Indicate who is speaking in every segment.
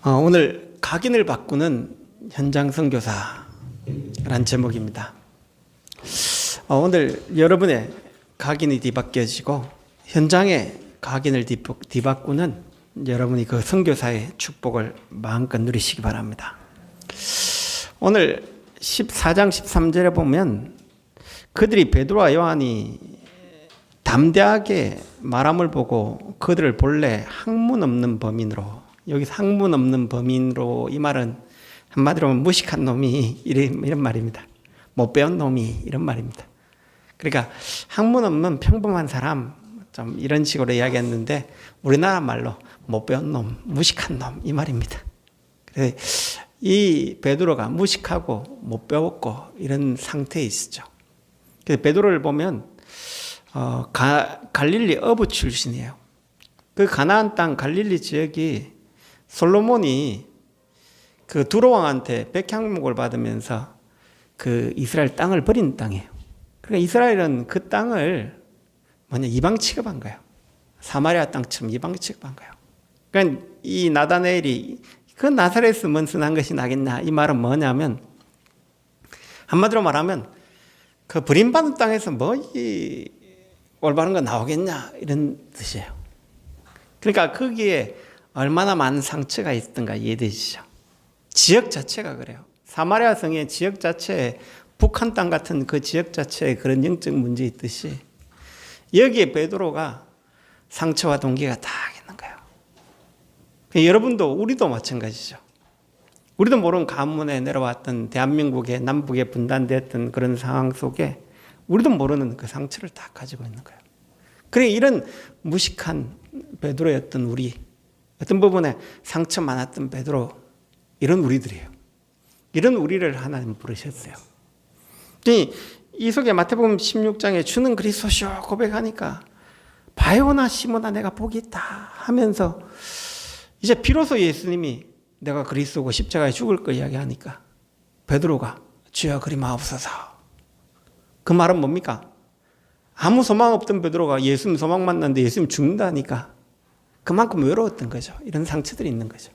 Speaker 1: 오늘 각인을 바꾸는 현장 선교사라는 제목입니다. 오늘 여러분의 각인이 뒤바뀌어지고 현장의 각인을 뒤바꾸는 여러분이 그 선교사의 축복을 마음껏 누리시기 바랍니다. 오늘 14장 13절에 보면 그들이 베드로와 요한이 담대하게 말함을 보고 그들을 본래 학문 없는 범인으로, 여기서 학문 없는 범인으로 이 말은 한마디로 하면 무식한 놈이 이런 말입니다. 못 배운 놈이 이런 말입니다. 그러니까 학문 없는 평범한 사람 좀 이런 식으로 이야기했는데 우리나라 말로 못 배운 놈, 무식한 놈 이 말입니다. 그래서 이 베드로가 무식하고 못 배웠고 이런 상태에 있었죠. 그래서 베드로를 보면 갈릴리 어부 출신이에요. 그 가나안 땅 갈릴리 지역이 솔로몬이 그 두로 왕한테 백향목을 받으면서 그 이스라엘 땅을 버린 땅이에요. 그러니까 이스라엘은 그 땅을 이방 취급한 거예요. 사마리아 땅처럼 이방 취급한 거예요. 그러니까 이 나다네엘이 그 나사렛에서 뭔 선한 것이 나겠냐 이 말은 뭐냐면, 한마디로 말하면 그 버림받은 땅에서 뭐 이 올바른 거 나오겠냐 이런 뜻이에요. 그러니까 거기에 얼마나 많은 상처가 있었던가 이해되시죠? 지역 자체가 그래요. 사마리아 성의 지역 자체에 북한 땅 같은 그 지역 자체에 그런 영적 문제 있듯이 여기에 베드로가 상처와 동기가 다 있는 거예요. 여러분도 우리도 마찬가지죠. 우리도 모르는 가문에 내려왔던 대한민국의 남북에 분단되었던 그런 상황 속에 우리도 모르는 그 상처를 다 가지고 있는 거예요. 그래 이런 무식한 베드로였던 우리, 어떤 부분에 상처 많았던 베드로, 이런 우리들이에요. 이런 우리를 하나님 부르셨어요. 이 속에 마태복음 16장에 주는 그리스도시오 고백하니까 바요나 시모나 내가 복이 있다 하면서 이제 비로소 예수님이 내가 그리스도고 십자가에 죽을 거 이야기하니까 베드로가 주여 그리 마옵소서. 그 말은 뭡니까? 아무 소망 없던 베드로가 예수님 소망 만났는데 예수님 죽는다니까 그만큼 외로웠던 거죠. 이런 상처들이 있는 거죠.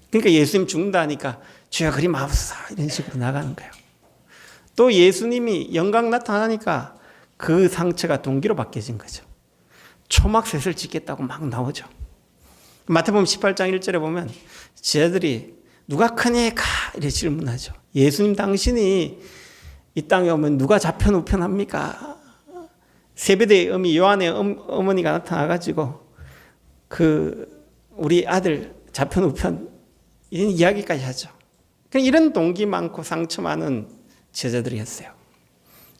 Speaker 1: 그러니까 예수님 죽는다니까 주여 그리 마옵소서 이런 식으로 나가는 거예요. 또 예수님이 영광 나타나니까 그 상처가 동기로 바뀌어진 거죠. 초막셋을 짓겠다고 막 나오죠. 마태복음 18장 1절에 보면 제자들이 누가 크니까 이렇게 질문하죠. 예수님 당신이 이 땅에 오면 누가 좌편 우편합니까? 세베대의 어미 요한의 어머니가 나타나가지고 그 우리 아들 좌편 우편 이런 이야기까지 하죠. 이런 동기 많고 상처 많은 제자들이었어요.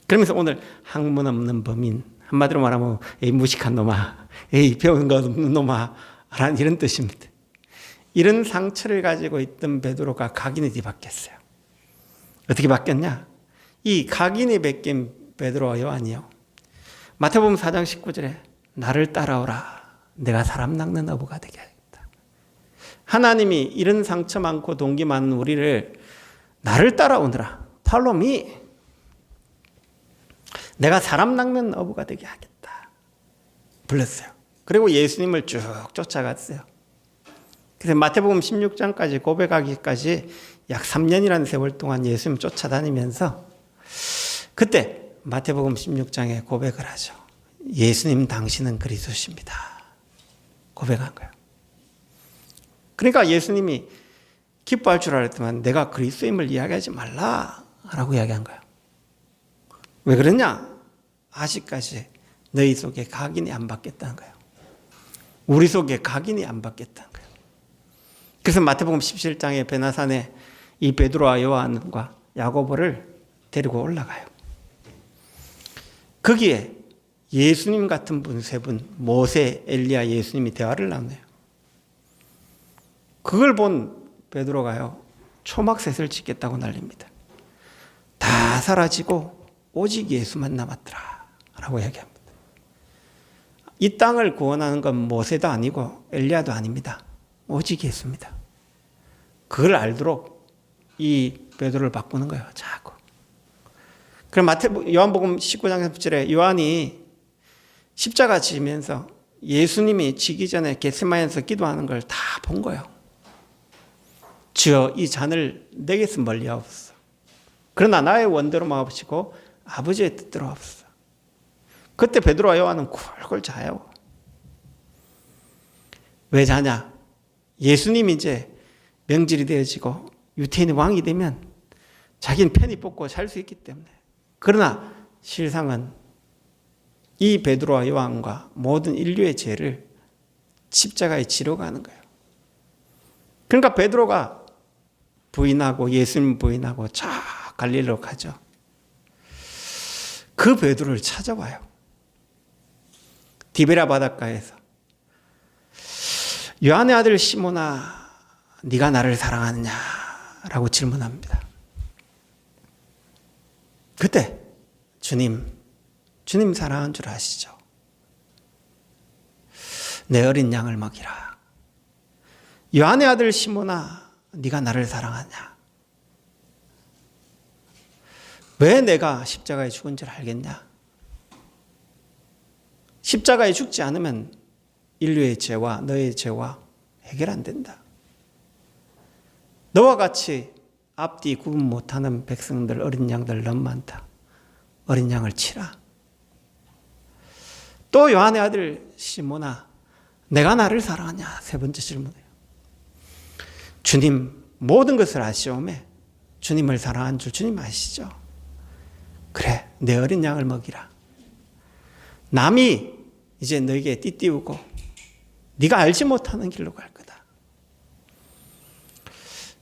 Speaker 1: 그러면서 오늘 학문 없는 범인, 한마디로 말하면 에이 무식한 놈아, 에이 배운 거 없는 놈아 라는 이런 뜻입니다. 이런 상처를 가지고 있던 베드로가 각인이 뒤바뀌었어요. 어떻게 바뀌었냐? 이 각인이 바뀐 베드로와 요한이요, 마태복음 4장 19절에 나를 따라오라 내가 사람 낚는 어부가 되게 하겠다. 하나님이 이런 상처 많고 동기 많은 우리를 나를 따라오느라 Follow me. 내가 사람 낚는 어부가 되게 하겠다 불렀어요. 그리고 예수님을 쭉 쫓아갔어요. 그래서 마태복음 16장까지 고백하기까지 약 3년이라는 세월 동안 예수님 쫓아다니면서 그때 마태복음 16장에 고백을 하죠. 예수님 당신은 그리스도십니다. 고백한 거예요. 그러니까 예수님이 기뻐할 줄 알았더만 내가 그리스도임을 이야기하지 말라라고 이야기한 거예요. 왜 그러냐? 아직까지 너희 속에 각인이 안 바뀌었다는 거예요. 우리 속에 각인이 안 바뀌었다는 거예요. 그래서 마태복음 17장에 베나산에 이 베드로와 요한과 야고보를 데리고 올라가요. 거기에 예수님 같은 분 세 분, 모세, 엘리야, 예수님이 대화를 나눠요. 그걸 본 베드로가요, 초막셋을 짓겠다고 난립니다. 다 사라지고 오직 예수만 남았더라 라고 이야기합니다. 이 땅을 구원하는 건 모세도 아니고 엘리야도 아닙니다. 오직 예수입니다. 그걸 알도록 이 베드로를 바꾸는 거예요. 자꾸. 그럼 요한복음 19장 10절에 요한이 십자가 지면서 예수님이 지기 전에 겟세마네에서 기도하는 걸 다 본 거예요. 주여 이 잔을 내게서 멀리하옵소서. 그러나 나의 원대로 마옵시고 아버지의 뜻대로 하옵소서. 그때 베드로와 요한은 굴굴 자요. 왜 자냐? 예수님이 이제 명절이 되어지고 유태인의 왕이 되면 자기는 편히 뽑고 살 수 있기 때문에. 그러나 실상은 이 베드로와 요한과 모든 인류의 죄를 십자가에 지러 가는 거예요. 그러니까 베드로가 부인하고 예수님 부인하고 저 갈릴리로 가죠. 그 베드로를 찾아와요. 디베랴 바닷가에서 요한의 아들 시몬아 네가 나를 사랑하느냐 라고 질문합니다. 그때 주님 사랑한 줄 아시죠? 내 어린 양을 먹이라. 요한의 아들 시몬아 네가 나를 사랑하냐? 왜 내가 십자가에 죽은 줄 알겠냐? 십자가에 죽지 않으면 인류의 죄와 너의 죄와 해결 안 된다. 너와 같이 앞뒤 구분 못하는 백성들, 어린 양들 너무 많다. 어린 양을 치라. 또 요한의 아들 시몬아 내가 나를 사랑하냐? 세 번째 질문이에요. 주님 모든 것을 아시오매 주님을 사랑한 줄 주님 아시죠? 그래 내 어린 양을 먹이라. 남이 이제 너에게 띠띠우고 네가 알지 못하는 길로 갈 거다.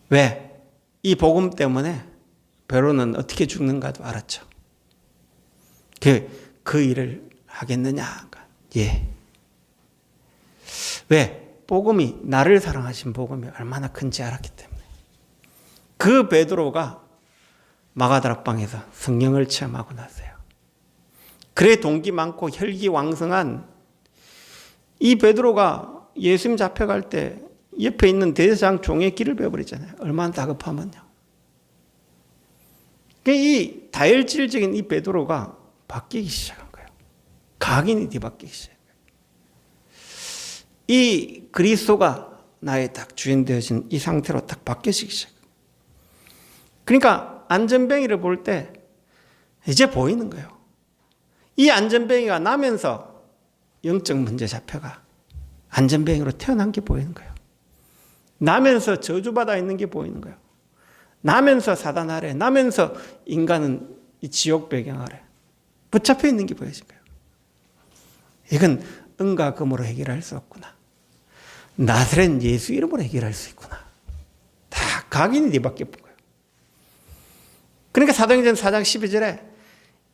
Speaker 1: 왜? 이 복음 때문에 베드로는 어떻게 죽는가도 알았죠. 그 일을 하겠느냐? 예. 왜? 복음이 나를 사랑하신 복음이 얼마나 큰지 알았기 때문에. 그 베드로가 마가다락방에서 성령을 체험하고 났어요. 그래 동기 많고 혈기왕성한 이 베드로가 예수님 잡혀갈 때 옆에 있는 대제사장 종의 길을 베어버리잖아요. 얼마나 다급하면요. 이 다혈질적인 이 베드로가 바뀌기 시작한 거예요. 각인이 뒤바뀌기 시작한 거예요. 이 그리스도가 나의 딱 주인 되어진 이 상태로 딱 바뀌기 시작해요. 그러니까 안전뱅이를 볼 때 이제 보이는 거예요. 이 안전뱅이가 나면서 영적 문제 잡혀가 안전뱅이로 태어난 게 보이는 거예요. 나면서 저주받아 있는 게 보이는 거예요. 나면서 사단 아래, 나면서 인간은 이 지옥 배경 아래 붙잡혀 있는 게 보여진 거예요. 이건 은과 금으로 해결할 수 없구나. 나사렛 예수 이름으로 해결할 수 있구나. 다 각인이 뒤바뀌어 본 거예요. 그러니까 사도행전 4장 12절에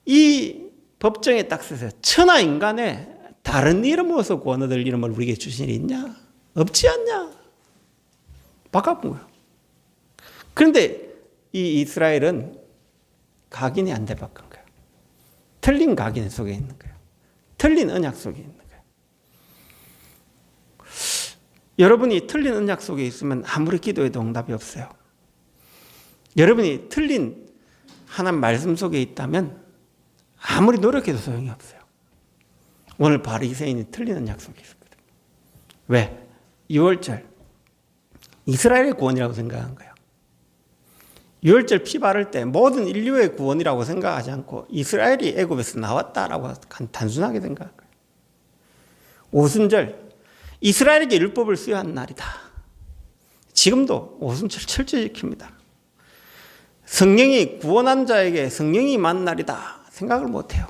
Speaker 1: 이 법정에 딱 써서 천하 인간의 다른 이름으로서 구원 얻을 이름을 우리에게 주신 일이 있냐? 없지 않냐? 바꿔본 거예요. 그런데 이 이스라엘은 각인이 안 돼 바꾼 거예요. 틀린 각인 속에 있는 거예요. 틀린 언약 속에 있는 거예요. 여러분이 틀린 언약 속에 있으면 아무리 기도해도 응답이 없어요. 여러분이 틀린 하나님 말씀 속에 있다면 아무리 노력해도 소용이 없어요. 오늘 바리새인이 틀린 언약 속에 있었거든요. 왜? 6월절 이스라엘의 구원이라고 생각한 거예요. 6월절 피 바를 때 모든 인류의 구원이라고 생각하지 않고 이스라엘이 애굽에서 나왔다라고 단순하게 생각한 거예요. 오순절 이스라엘에게 율법을 수여한 날이다. 지금도 오순절 철저히 지킵니다. 성령이 구원한 자에게 성령이 임한 날이다 생각을 못해요.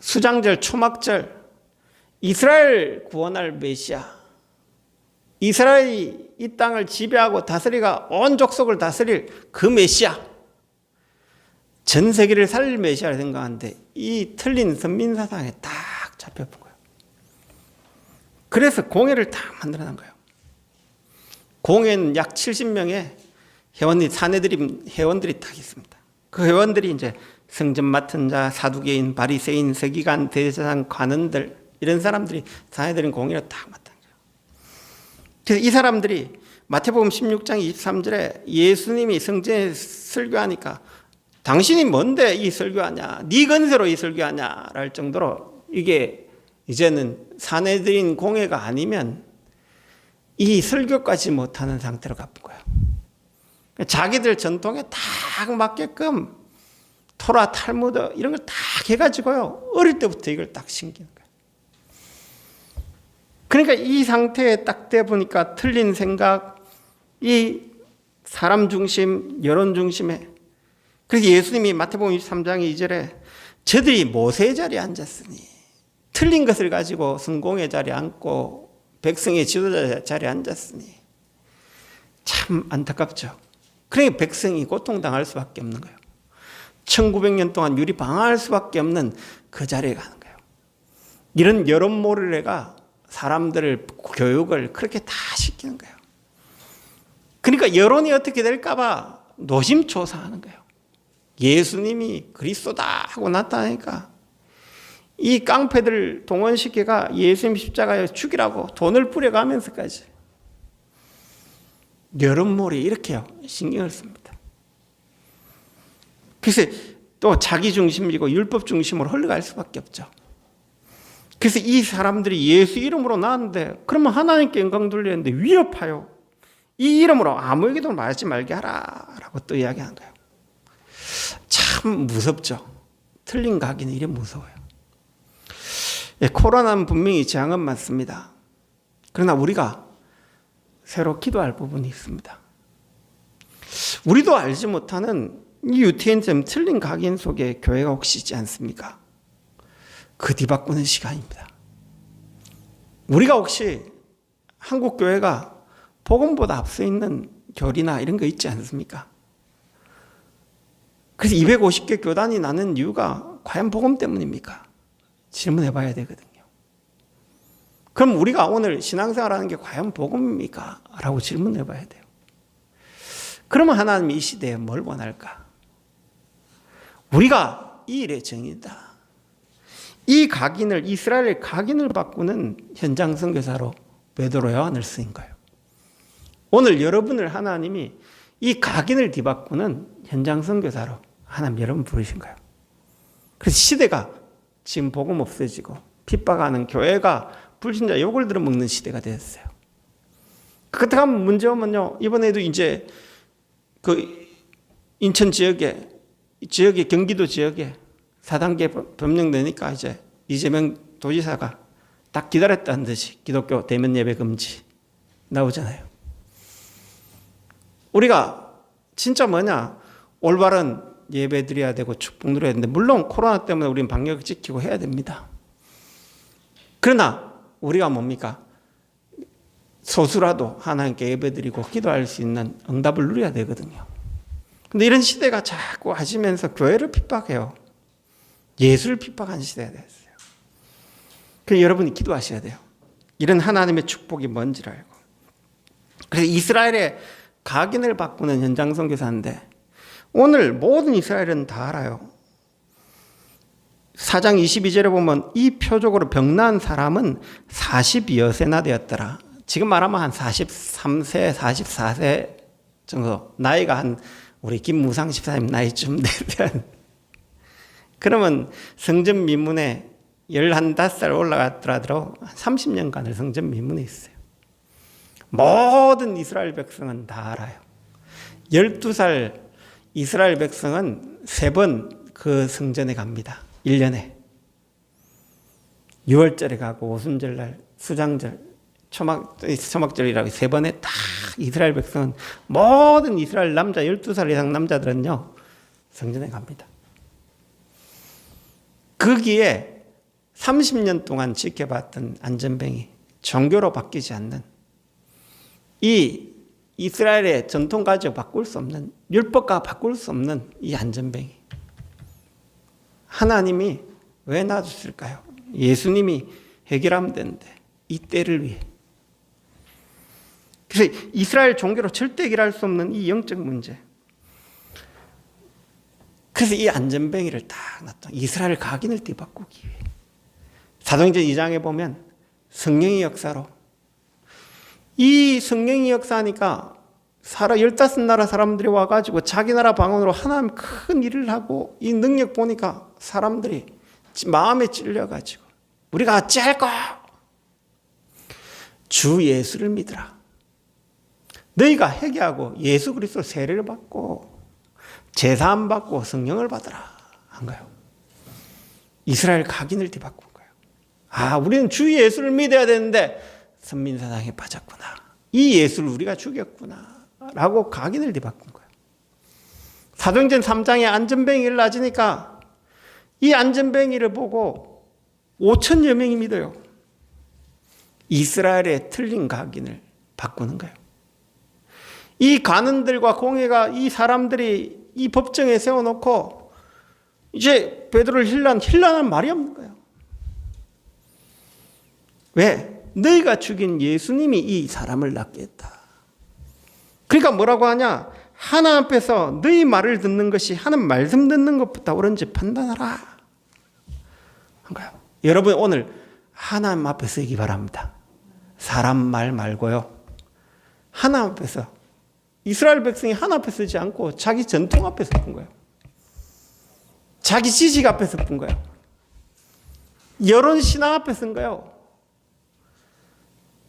Speaker 1: 수장절, 초막절, 이스라엘 구원할 메시아, 이스라엘이 이 땅을 지배하고 다스리가 온 족속을 다스릴 그 메시아, 전 세계를 살릴 메시아를 생각하는데 이 틀린 선민사상에 딱 잡혀본 거예요. 그래서 공회를 딱 만들어낸 거예요. 공회는 약 70명의 회원들이 딱 있습니다. 그 회원들이 이제 성전 맡은 자, 사두개인, 바리새인, 서기관, 대제사장, 관원들 이런 사람들이 사내들인 공회를 딱 맡은 거예요. 그래서 이 사람들이 마태복음 16장 23절에 예수님이 성전에 설교하니까 당신이 뭔데 이 설교하냐? 네 건세로 이 설교하냐? 랄 정도로 이게 이제는 사내들인 공회가 아니면 이 설교까지 못하는 상태로 가쁜 거예요. 자기들 전통에 딱 맞게끔 토라, 탈무드 이런 걸 딱 해가지고요. 어릴 때부터 이걸 딱 신기는 거예요. 그러니까 이 상태에 딱 돼 보니까 틀린 생각, 이 사람 중심, 여론 중심에. 그래서 예수님이 마태복음 23장 2절에 저들이 모세의 자리에 앉았으니 틀린 것을 가지고 성공의 자리에 앉고 백성의 지도자 자리에 앉았으니 참 안타깝죠. 그러니까 백성이 고통당할 수밖에 없는 거예요. 1900년 동안 유리 방황할 수밖에 없는 그 자리에 가는 거예요. 이런 여론 모르래가 사람들을 교육을 그렇게 다 시키는 거예요. 그러니까 여론이 어떻게 될까 봐 노심초사하는 거예요. 예수님이 그리스도다 하고 나타나니까 이 깡패들 동원시켜가 예수님 십자가에 죽이라고 돈을 뿌려가면서까지 여론몰이 이렇게요 신경을 씁니다. 그래서 또 자기 중심이고 율법 중심으로 흘러갈 수밖에 없죠. 그래서 이 사람들이 예수 이름으로 나왔는데 그러면 하나님께 영광 돌리는데 위협하여 이 이름으로 아무에게도 말하지 말게 하라라고 또 이야기하는 거예요. 참 무섭죠. 틀린 각인은 이래 무서워요. 코로나는 분명히 재앙은 맞습니다. 그러나 우리가 새로 기도할 부분이 있습니다. 우리도 알지 못하는 이 유태인처럼 틀린 각인 속에 교회가 혹시 있지 않습니까? 그 뒤바꾸는 시간입니다. 우리가 혹시 한국 교회가 복음보다 앞서 있는 교리나 이런 거 있지 않습니까? 그래서 250개 교단이 나는 이유가 과연 복음 때문입니까? 질문해 봐야 되거든요. 그럼 우리가 오늘 신앙생활하는 게 과연 복음입니까? 라고 질문해 봐야 돼요. 그러면 하나님이 이 시대에 뭘 원할까? 우리가 이 일의 정의다. 이 각인을, 이스라엘의 각인을 바꾸는 현장 선교사로 베드로 요한을 쓰인 거예요. 오늘 여러분을 하나님이 이 각인을 뒤바꾸는 현장 선교사로 하나님 여러분 부르신 거예요. 그래서 시대가 지금 복음 없어지고 핍박하는 교회가 불신자 욕을 들어먹는 시대가 됐어요. 그렇다고 하면 문제 오면요, 이번에도 이제 그 인천 지역에 경기도 지역에 4단계 법령되니까 이제 이재명 도지사가 딱 기다렸다는 듯이 기독교 대면 예배 금지 나오잖아요. 우리가 진짜 올바른 예배 드려야 되고 축복 누려야 되는데, 물론 코로나 때문에 우리는 방역을 지키고 해야 됩니다. 그러나 우리가 뭡니까? 소수라도 하나님께 예배 드리고 기도할 수 있는 응답을 누려야 되거든요. 근데 이런 시대가 자꾸 하시면서 교회를 핍박해요. 예수를 핍박하는 시대가 됐어요. 그래서 여러분이 기도하셔야 돼요. 이런 하나님의 축복이 뭔지를 알고. 그래서 이스라엘의 각인을 바꾸는 현장 선교사인데 오늘 모든 이스라엘은 다 알아요. 4장 22절에 보면 이 표적으로 병난 사람은 42여세나 되었더라. 지금 말하면 한 43세, 44세 정도. 나이가 한 우리 김무상 집사님 나이쯤 되면 그러면 성전 미문에 15살 올라갔더라도 30년간을 성전 미문에 있어요. 모든 이스라엘 백성은 다 알아요. 12살 이스라엘 백성은 3번 그 성전에 갑니다. 1년에. 6월절에 가고 오순절날, 수장절, 초막절이라고 3번에 딱 이스라엘 백성은, 모든 이스라엘 남자 12살 이상 남자들은요 성전에 갑니다. 거기에 30년 동안 지켜봤던 안전뱅이, 종교로 바뀌지 않는 이 이스라엘의 전통 가지고 바꿀 수 없는, 율법과 바꿀 수 없는 이 안전뱅이, 하나님이 왜 놔두실까요? 예수님이 해결하면 되는데 이 때를 위해. 그래서 이스라엘 종교로 절대 해결할 수 없는 이 영적 문제, 그래서 이 안전뱅이를 딱 놨다. 이스라엘 각인을 뒤바꾸기 위해. 사도행전 2장에 보면 성령의 역사로, 이 성령의 역사니까 15나라 사람들이 와가지고 자기 나라 방언으로 하나님 큰 일을 하고, 이 능력 보니까 사람들이 마음에 찔려가지고 우리가 어찌할까? 주 예수를 믿으라. 너희가 회개하고 예수 그리스도 세례를 받고 제사함 받고 성령을 받으라 한 거예요. 이스라엘 각인을 뒤바꾼 거예요. 아, 우리는 주 예수를 믿어야 되는데 선민사상에 빠졌구나. 이 예수를 우리가 죽였구나 라고 각인을 뒤바꾼 거예요. 사도행전 3장에 안전뱅이를 놔주니까 이 안전뱅이를 보고 5천여 명이 믿어요. 이스라엘의 틀린 각인을 바꾸는 거예요. 이 관원들과 공회가 이 사람들이 이 법정에 세워놓고 이제 베드로를 힐난한 말이 없는 거예요. 왜? 너희가 죽인 예수님이 이 사람을 낫게 했다. 그러니까 뭐라고 하냐? 하나님 앞에서 너희 말을 듣는 것이 하나님 말씀 듣는 것보다 옳은지 판단하라 한 거예요. 여러분 오늘 하나님 앞에 서기 바랍니다. 사람 말 말고요. 하나님 앞에서. 이스라엘 백성이 하나님 앞에 서지 않고 자기 전통 앞에 섰던 거예요. 자기 지식 앞에 섰던 거예요. 여론 신앙 앞에 선 거예요.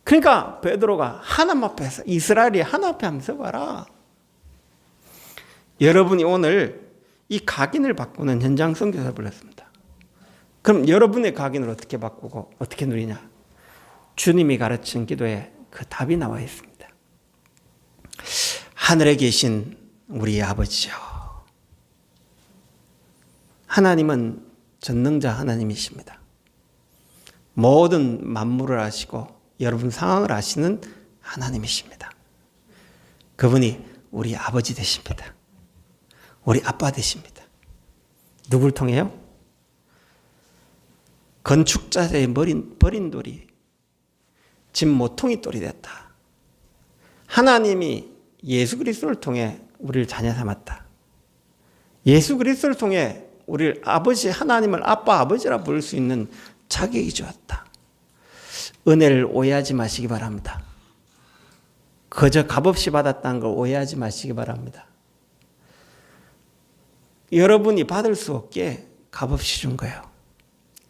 Speaker 1: 그러니까 베드로가 하나님 앞에서 이스라엘이 하나님 앞에 한번 서봐라. 여러분이 오늘 이 각인을 바꾸는 현장 선교사를 불렀습니다. 그럼 여러분의 각인을 어떻게 바꾸고 어떻게 누리냐? 주님이 가르친 기도에 그 답이 나와 있습니다. 하늘에 계신 우리 아버지요. 하나님은 전능자 하나님이십니다. 모든 만물을 아시고 여러분 상황을 아시는 하나님이십니다. 그분이 우리 아버지 되십니다. 우리 아빠 되십니다. 누굴 통해요? 건축자의 버린 돌이 집 모퉁이 돌이 됐다. 하나님이 예수 그리스도를 통해 우리를 자녀 삼았다. 예수 그리스도를 통해 우리를 아버지 하나님을 아빠 아버지라 부를 수 있는 자격이 주었다. 은혜를 오해하지 마시기 바랍니다. 그저 값없이 받았다는 걸 오해하지 마시기 바랍니다. 여러분이 받을 수 없게 값없이 준 거예요.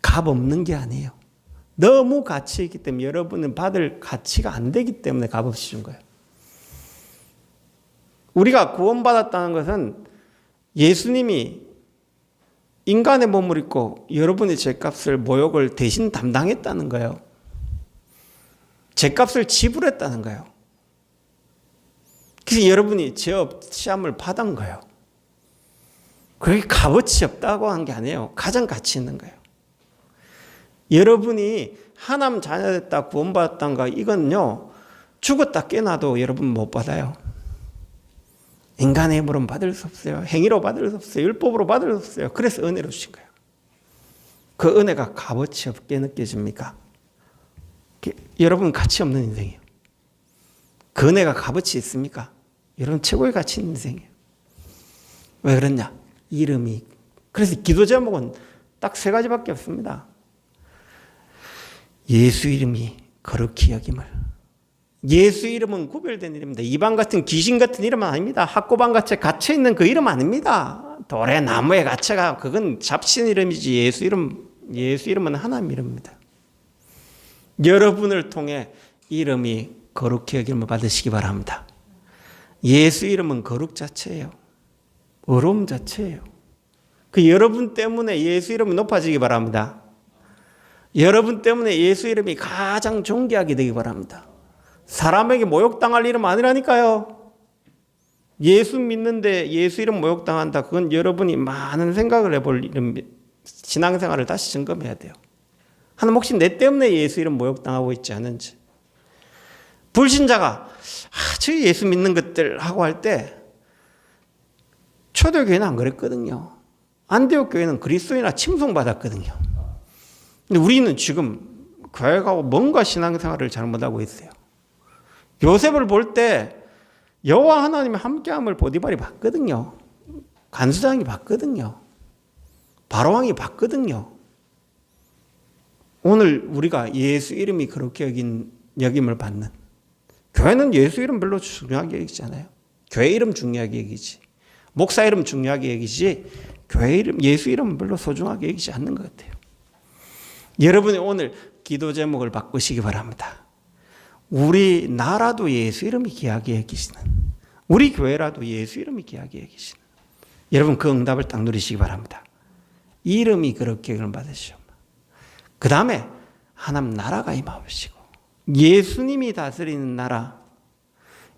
Speaker 1: 값 없는 게 아니에요. 너무 가치 있기 때문에 여러분은 받을 가치가 안 되기 때문에 값없이 준 거예요. 우리가 구원받았다는 것은 예수님이 인간의 몸을 입고 여러분의 죄값을 모욕을 대신 담당했다는 거예요. 죄값을 지불했다는 거예요. 그래서 여러분이 죄 없이 함을 받은 거예요. 그게 값어치 없다고 한 게 아니에요. 가장 가치 있는 거예요. 여러분이 하나님 자녀 됐다 구원받았다는 거 이건요 죽었다 깨나도 여러분 못 받아요. 인간의 힘으로는 받을 수 없어요. 행위로 받을 수 없어요. 율법으로 받을 수 없어요. 그래서 은혜로 주신 거예요. 그 은혜가 값어치 없게 느껴집니까? 여러분 가치 없는 인생이에요. 그 은혜가 값어치 있습니까? 여러분 최고의 가치 있는 인생이에요. 왜 그러냐? 이름이. 그래서 기도 제목은 딱 3가지밖에 없습니다. 예수 이름이 거룩히 여김을. 예수 이름은 구별된 이름입니다. 이방 같은 귀신 같은 이름은 아닙니다. 학고방 같이 갇혀있는 그 이름 아닙니다. 돌에 나무에 갇혀가 그건 잡신 이름이지 예수 이름은 하나님 이름입니다. 여러분을 통해 이름이 거룩히 여김을 받으시기 바랍니다. 예수 이름은 거룩 자체예요. 어려움 자체예요. 그 여러분 때문에 예수 이름이 높아지기 바랍니다. 여러분 때문에 예수 이름이 가장 존귀하게 되기 바랍니다. 사람에게 모욕당할 이름 아니라니까요. 예수 믿는데 예수 이름 모욕당한다. 그건 여러분이 많은 생각을 해볼 이름, 신앙생활을 다시 점검해야 돼요. 하나님 혹시 내 때문에 예수 이름 모욕당하고 있지 않은지. 불신자가 저 예수 믿는 것들 하고 할 때 초대교회는 안 그랬거든요. 안디옥 교회는 그리스도인이라 칭송받았거든요. 근데 우리는 지금 교회 가고 뭔가 신앙생활을 잘못하고 있어요. 요셉을 볼 때 여호와 하나님의 함께함을 보디발이 봤거든요. 간수장이 봤거든요. 바로왕이 봤거든요. 오늘 우리가 예수 이름이 그렇게 여김을 받는, 교회는 예수 이름 별로 중요하게 여기지 않아요. 교회 이름 중요하게 여기지, 목사 이름 중요하게 여기지, 교회 이름, 예수 이름은 별로 소중하게 여기지 않는 것 같아요. 여러분이 오늘 기도 제목을 바꾸시기 바랍니다. 우리 나라도 예수 이름이 귀하게 여기시는, 우리 교회라도 예수 이름이 귀하게 여기시는, 여러분 그 응답을 딱 누리시기 바랍니다. 이름이 그렇게 받으시오. 그 다음에 하나님 나라가 임하시고 예수님이 다스리는 나라,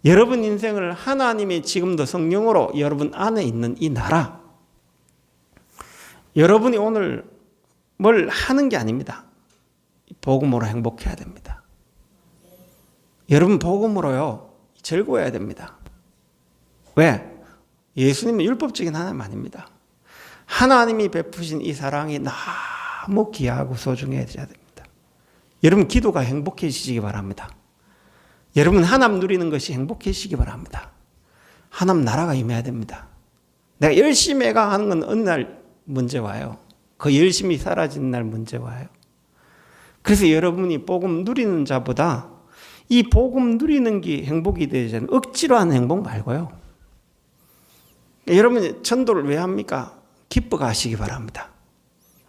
Speaker 1: 여러분 인생을 하나님이 지금도 성령으로 여러분 안에 있는 이 나라, 여러분이 오늘 뭘 하는 게 아닙니다. 복음으로 행복해야 됩니다. 여러분 복음으로요 즐거워야 됩니다. 왜? 예수님은 율법적인 하나님 아닙니다. 하나님이 베푸신 이 사랑이 너무 귀하고 소중해야 됩니다. 여러분 기도가 행복해지시기 바랍니다. 여러분 하나님 누리는 것이 행복해지시기 바랍니다. 하나님 나라가 임해야 됩니다. 내가 열심히 해가 하는 건 어느 날 문제 와요. 그 열심히 사라지는 날 문제 와요. 그래서 여러분이 복음 누리는 자보다 이 복음 누리는 게 행복이 되잖아요. 억지로 하는 행복 말고요. 여러분이 전도를 왜 합니까? 기뻐 가시기 바랍니다.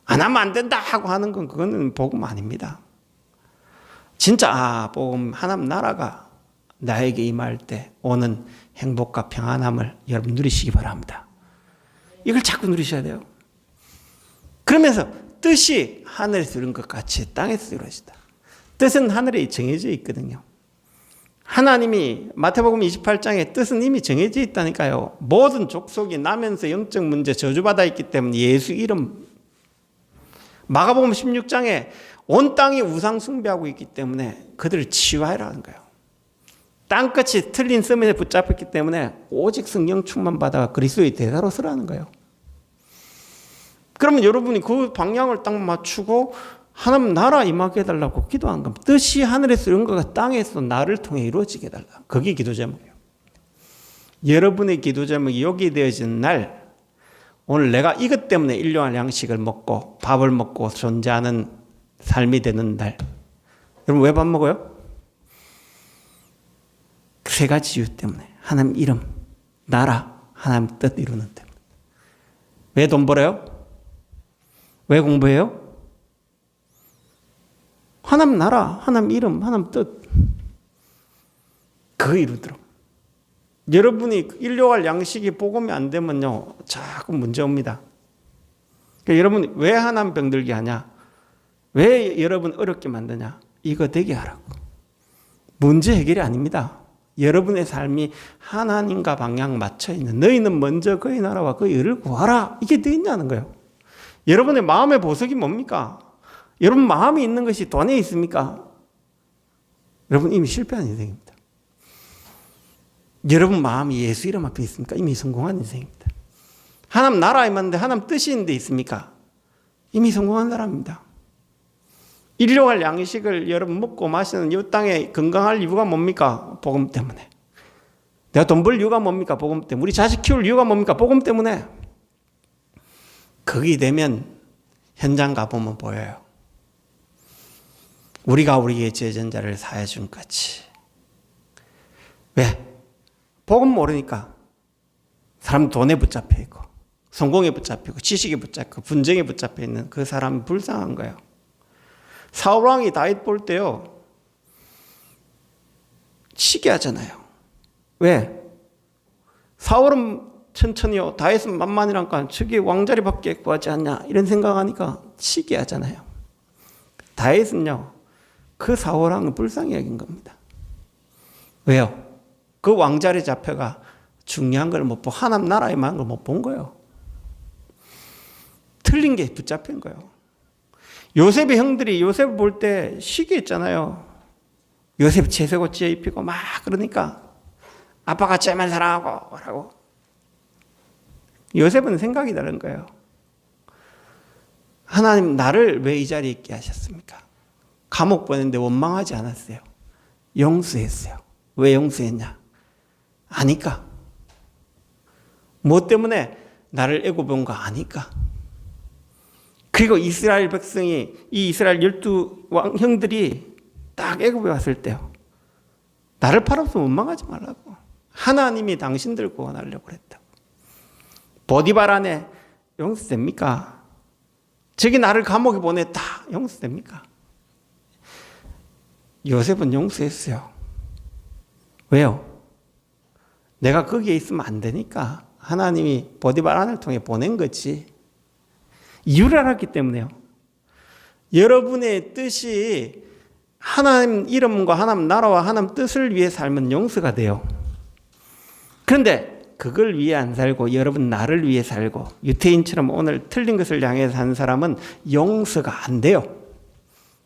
Speaker 1: 안 하면 안 된다 하고 하는 건 그거는 복음 아닙니다. 진짜 복음 하나님 나라가 나에게 임할 때 오는 행복과 평안함을 여러분 누리시기 바랍니다. 이걸 자꾸 누리셔야 돼요. 그러면서 뜻이 하늘에서 이룬 것 같이 땅에서 이루어지다. 뜻은 하늘에 정해져 있거든요. 하나님이 마태복음 28장에 뜻은 이미 정해져 있다니까요. 모든 족속이 나면서 영적 문제 저주받아 있기 때문에 예수 이름, 마가복음 16장에 온 땅이 우상 숭배하고 있기 때문에 그들을 치유하라는 거예요. 땅끝이 틀린 썸에 붙잡혔기 때문에 오직 성령 충만 받아 그리스도의 대사로 서라는 거예요. 그러면 여러분이 그 방향을 딱 맞추고 하나님 나라 임하게 해달라고 기도한 겁니다. 뜻이 하늘에서 이룬 것과 땅에서 나를 통해 이루어지게 해달라. 그게 기도 제목이에요. 여러분의 기도 제목이 여기 되어진 날, 오늘 내가 이것 때문에 일용할 양식을 먹고 밥을 먹고 존재하는 삶이 되는 날. 여러분 왜 밥 먹어요? 세 가지 이유 때문에. 하나님 이름, 나라, 하나님 뜻 이루는 때문에. 왜 돈 벌어요? 왜 공부해요? 하나님 나라, 하나님 이름, 하나님 뜻. 그거 이루도록. 여러분이 일용할 양식이 복음이 안 되면요, 자꾸 문제 옵니다. 그러니까 여러분이 왜 하나님 병들게 하냐? 왜 여러분 어렵게 만드냐? 이거 되게 하라고. 문제 해결이 아닙니다. 여러분의 삶이 하나님과 방향 맞춰 있는, 너희는 먼저 그의 나라와 그의 의를 구하라. 이게 되어 있냐는 거예요. 여러분의 마음의 보석이 뭡니까? 여러분 마음이 있는 것이 돈에 있습니까? 여러분 이미 실패한 인생입니다. 여러분 마음이 예수 이름 앞에 있습니까? 이미 성공한 인생입니다. 하나님 나라에 맞는데 하나님 뜻이 있는데 있습니까? 이미 성공한 사람입니다. 일용할 양식을 여러분 먹고 마시는 이 땅에 건강할 이유가 뭡니까? 복음 때문에. 내가 돈 벌 이유가 뭡니까? 복음 때문에. 우리 자식 키울 이유가 뭡니까? 복음 때문에. 거기 되면 현장 가보면 보여요. 우리가 우리의 제전자를 사해준 같이. 왜? 복음 모르니까 사람 돈에 붙잡혀 있고 성공에 붙잡히고 지식에 붙잡히고 분쟁에 붙잡혀 있는 그 사람이 불쌍한 거예요. 사울왕이 다윗 볼 때요 치게 하잖아요. 왜? 사울은 천천히요, 다윗은 만만이라니까 저기 왕자리밖에 구하지 않냐 이런 생각하니까 치게 하잖아요. 다윗은요 그 사울왕을 불쌍히 여긴 겁니다. 왜요? 그 왕자리 잡혀가 중요한 걸 못 보고 하나님 나라에 만한 걸 못 본 거예요. 틀린 게 붙잡힌 거예요. 요셉의 형들이 요셉을 볼 때 시기 했잖아요. 요셉 채색옷 입히고 막 그러니까 아빠가 쟤만 사랑하고 라고. 요셉은 생각이 다른 거예요. 하나님 나를 왜 이 자리에 있게 하셨습니까? 감옥 보냈는데 원망하지 않았어요. 용서했어요. 왜 용서했냐? 아니까. 뭐 때문에 나를 애굽에 온 거 아니까. 그리고 이스라엘 백성이 이 이스라엘 12 형들이 딱 애굽에 왔을 때요. 나를 팔아서 원망하지 말라고. 하나님이 당신들 구원하려고 그랬다고. 보디발 안에 용서됩니까? 저기 나를 감옥에 보냈다. 용서됩니까? 요셉은 용서했어요. 왜요? 내가 거기에 있으면 안 되니까 하나님이 보디바란을 통해 보낸 거지. 이유를 알았기 때문에요. 여러분의 뜻이 하나님 이름과 하나님 나라와 하나님 뜻을 위해 살면 용서가 돼요. 그런데 그걸 위해 안 살고 여러분 나를 위해 살고 유태인처럼 오늘 틀린 것을 향해 산 사람은 용서가 안 돼요.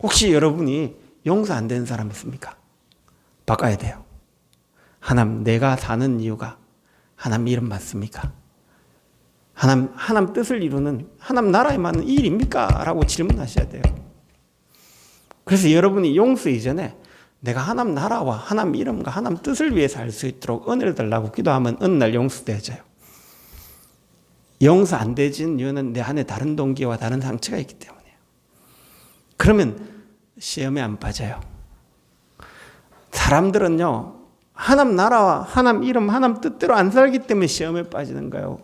Speaker 1: 혹시 여러분이 용서 안 되는 사람 있습니까? 바꿔야 돼요. 하나님, 내가 사는 이유가 하나님 이름 맞습니까? 하나님 뜻을 이루는 하나님 나라에 맞는 이 일입니까? 라고 질문하셔야 돼요. 그래서 여러분이 용서 이전에 내가 하나님 나라와 하나님 이름과 하나님 뜻을 위해 살 수 있도록 은혜를 달라고 기도하면 어느 날 용서되어져요. 용서 안 되진 이유는 내 안에 다른 동기와 다른 상처가 있기 때문이에요. 그러면 시험에 안 빠져요. 사람들은요, 하나님 나라와 하나님 이름, 하나님 뜻대로 안 살기 때문에 시험에 빠지는 거예요.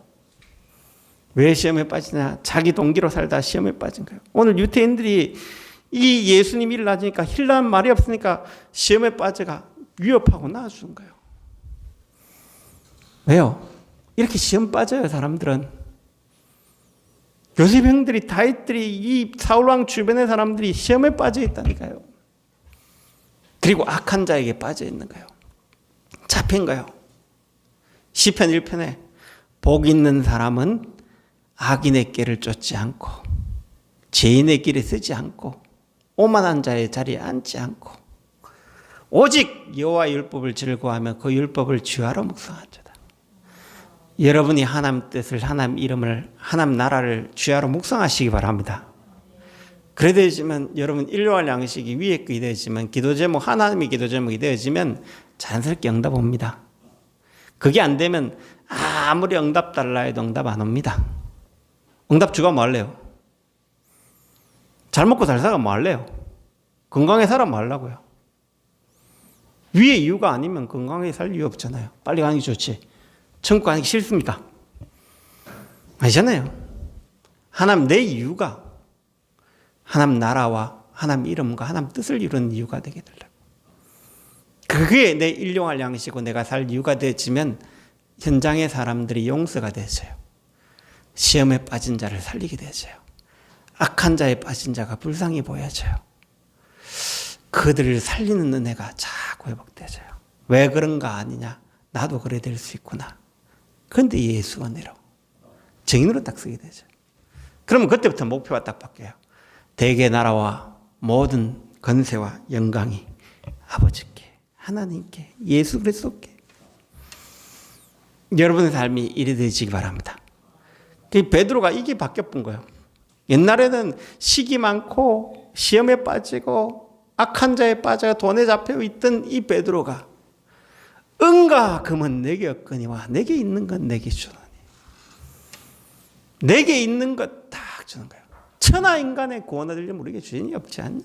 Speaker 1: 왜 시험에 빠지냐? 자기 동기로 살다 시험에 빠진 거예요. 오늘 유태인들이 이 예수님 일 낮으니까 힐라는 말이 없으니까 시험에 빠져가 위협하고 나아주는 거예요. 왜요? 이렇게 시험 빠져요, 사람들은. 요셉 형들이, 다윗들이, 이 사울왕 주변의 사람들이 시험에 빠져 있다니까요. 그리고 악한 자에게 빠져 있는 거예요. 잡힌 거예요. 시편 1편에 복 있는 사람은 악인의 길을 쫓지 않고 죄인의 길에 서지 않고 오만한 자의 자리에 앉지 않고 오직 여호와의 율법을 즐거워하며 그 율법을 주야로 묵상하도다. 여러분이 하나님 뜻을, 하나님 이름을, 하나님 나라를 주야로 묵상하시기 바랍니다. 그래 되지만 여러분 일용할 양식이 위에 것이 되어지면 기도 제목, 하나님의 기도 제목이 되어지면 자연스럽게 응답 옵니다. 그게 안 되면 아무리 응답 달라 해도 응답 안 옵니다. 응답 주가 뭐 할래요? 잘 먹고 잘 살아 뭐 할래요? 건강하게 살아 뭐 하려고요? 위의 이유가 아니면 건강하게 살 이유 없잖아요. 빨리 가는 게 좋지. 천국 가는 게 싫습니까? 아니잖아요. 하나님 내 이유가 하나님 나라와 하나님 이름과 하나님 뜻을 이루는 이유가 되게 되려고. 그게 내 일용할 양식이고 내가 살 이유가 되어지면 현장의 사람들이 용서가 되어져요. 시험에 빠진 자를 살리게 되어져요. 악한 자에 빠진 자가 불쌍히 보여져요. 그들을 살리는 은혜가 자꾸 회복되어져요. 왜 그런가 아니냐? 나도 그래 될 수 있구나. 그런데 예수 은혜로 증인으로 딱 쓰게 되죠. 그러면 그때부터 목표가 딱 바뀌어요. 대개 나라와 모든 건세와 영광이 아버지께, 하나님께, 예수 그리스도께. 여러분의 삶이 이래 되시기 바랍니다. 베드로가 이게 바뀌어본 거예요. 옛날에는 시기 많고 시험에 빠지고 악한 자에 빠져 돈에 잡혀 있던 이 베드로가 은과 금은 내게 없거니와 내게 있는 건 내게 주노니. 내게 있는 것 딱 주는 거예요. 천하 인간의 구원 얻으려면 우리에게 주인이 없지 않냐.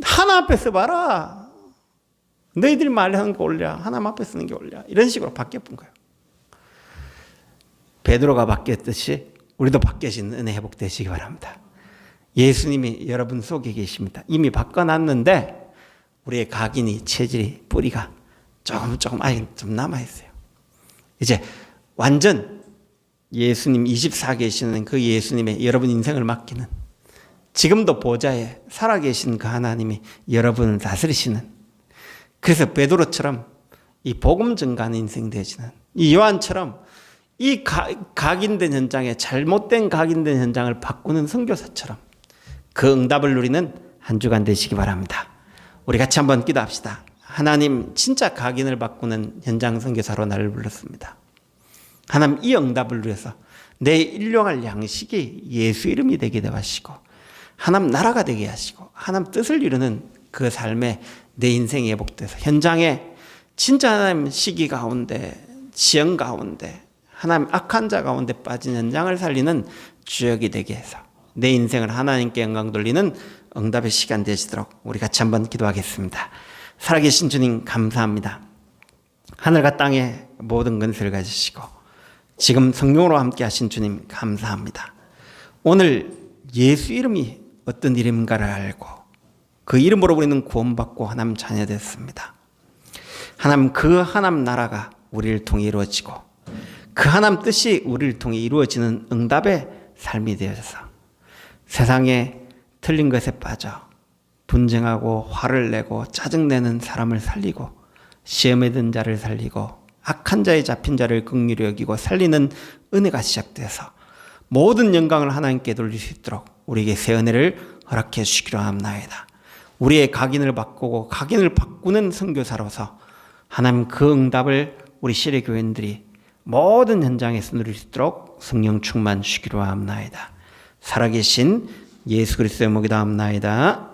Speaker 1: 하나 앞에 서봐라. 너희들이 말하는 게 옳냐. 하나님 앞에 쓰는 게 옳냐. 이런 식으로 바뀌어본 거예요. 베드로가 바뀌었듯이 우리도 바뀌어진 은혜 회복되시기 바랍니다. 예수님이 여러분 속에 계십니다. 이미 바꿔놨는데 우리의 각인이, 체질이, 뿌리가 조금 아직 좀 남아있어요. 이제 완전 예수님 24 계시는 그 예수님의 여러분 인생을 맡기는, 지금도 보좌에 살아계신 그 하나님이 여러분을 다스리시는, 그래서 베드로처럼 이 복음 증가하는 인생 되시는, 이 요한처럼 이 각인된 현장에, 잘못된 각인된 현장을 바꾸는 선교사처럼 그 응답을 누리는 한 주간 되시기 바랍니다. 우리 같이 한번 기도합시다. 하나님, 진짜 각인을 바꾸는 현장 선교사로 나를 불렀습니다. 하나님, 이 응답을 위해서 내 일용할 양식이 예수 이름이 되게 하시고 하나님 나라가 되게 하시고 하나님 뜻을 이루는 그 삶에 내 인생이 회복돼서 현장에 진짜 하나님 시기 가운데, 지형 가운데, 하나님 악한 자 가운데 빠진 현장을 살리는 주역이 되게 해서 내 인생을 하나님께 영광 돌리는 응답의 시간 되시도록 우리 같이 한번 기도하겠습니다. 살아계신 주님 감사합니다. 하늘과 땅의 모든 건설을 가지시고 지금 성령으로 함께 하신 주님 감사합니다. 오늘 예수 이름이 어떤 이름인가를 알고 그 이름으로 우리는 구원받고 하나님 자녀 됐습니다. 하나님 그 하나님 나라가 우리를 통해 이루어지고 그 하나님 뜻이 우리를 통해 이루어지는 응답의 삶이 되어져서 세상에 틀린 것에 빠져 분쟁하고 화를 내고 짜증내는 사람을 살리고 시험에 든 자를 살리고 악한 자에 잡힌 자를 긍휼히 여기고 살리는 은혜가 시작돼서 모든 영광을 하나님께 돌릴 수 있도록 우리에게 새 은혜를 허락해 주시기로 합나이다. 우리의 각인을 바꾸고 각인을 바꾸는 선교사로서 하나님 그 응답을 우리 시래 교인들이 모든 현장에서 누릴 수 있도록 성령 충만 주시기로 합나이다. 살아계신 예수 그리스도의 목이 다함나이다.